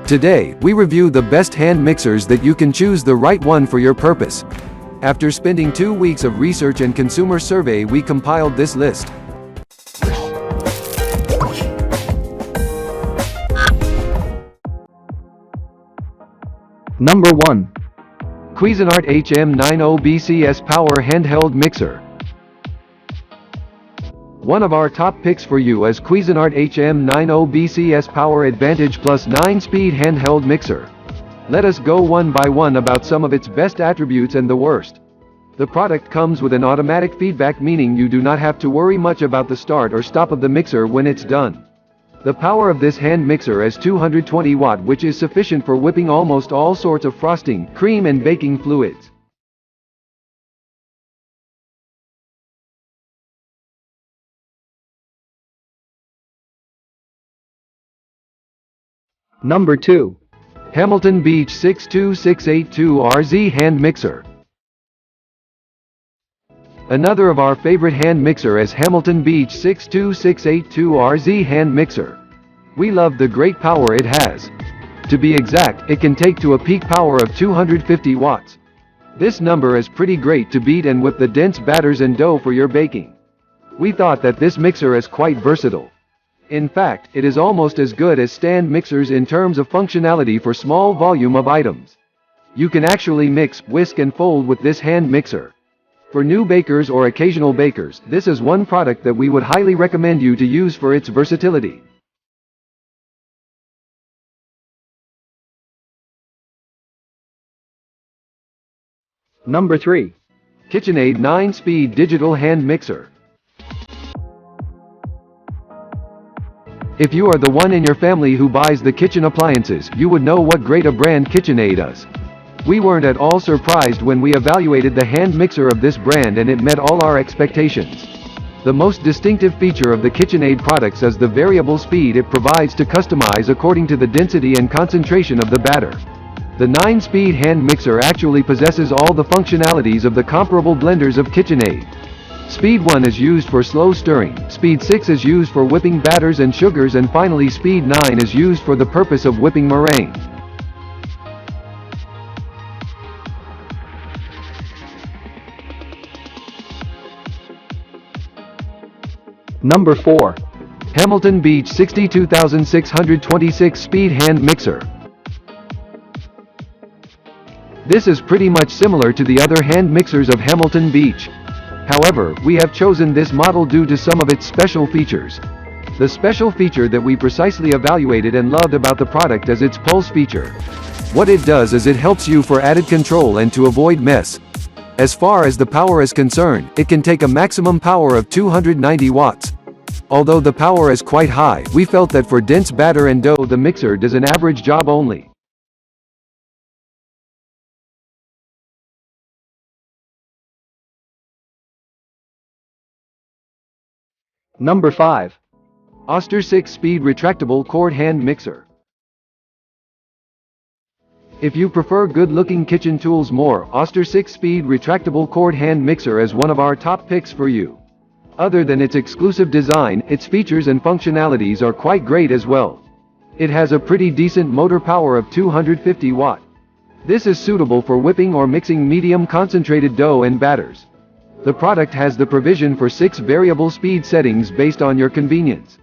Today, we review the best hand mixers that you can choose the right one for your purpose. After spending 2 weeks of research and consumer survey, we compiled this list. Number 1. Cuisinart HM90BCS Power Handheld Mixer. One of our top picks for you is Cuisinart HM90BCS Power Advantage Plus 9-speed handheld mixer. Let us go one by one about some of its best attributes and the worst. The product comes with an automatic feedback, meaning you do not have to worry much about the start or stop of the mixer when it's done. The power of this hand mixer is 220 watt, which is sufficient for whipping almost all sorts of frosting, cream and baking fluids. Number 2. Hamilton Beach 62682RZ Hand Mixer. Another of our favorite hand mixer is Hamilton Beach 62682RZ Hand Mixer. We love the great power it has. To be exact, it can take to a peak power of 250 watts. This number is pretty great to beat and whip the dense batters and dough for your baking. We thought that this mixer is quite versatile. In fact, it is almost as good as stand mixers in terms of functionality for small volume of items. You can actually mix, whisk and fold with this hand mixer. For new bakers or occasional bakers, this is one product that we would highly recommend you to use for its versatility. Number 3. KitchenAid 9-speed digital hand mixer. If you are the one in your family who buys the kitchen appliances, you would know what great a brand KitchenAid is. We weren't at all surprised when we evaluated the hand mixer of this brand, and it met all our expectations. The most distinctive feature of the KitchenAid products is the variable speed it provides to customize according to the density and concentration of the batter. The 9-speed hand mixer actually possesses all the functionalities of the comparable blenders of KitchenAid. Speed 1 is used for slow stirring, Speed 6 is used for whipping batters and sugars, and finally Speed 9 is used for the purpose of whipping meringue. Number 4. Hamilton Beach 62626 Speed Hand Mixer. This is pretty much similar to the other hand mixers of Hamilton Beach. However, we have chosen this model due to some of its special features. The special feature that we precisely evaluated and loved about the product is its pulse feature. What it does is it helps you for added control and to avoid mess. As far as the power is concerned, it can take a maximum power of 290 watts. Although the power is quite high, we felt that for dense batter and dough the mixer does an average job only. Number 5. Oster 6-speed retractable cord hand mixer. If you prefer good-looking kitchen tools more, Oster 6-speed retractable cord hand mixer is one of our top picks for you. Other than its exclusive design, its features and functionalities are quite great as well. It has a pretty decent motor power of 250 watt. This is suitable for whipping or mixing medium concentrated dough and batters. The product has the provision for 6 variable speed settings based on your convenience.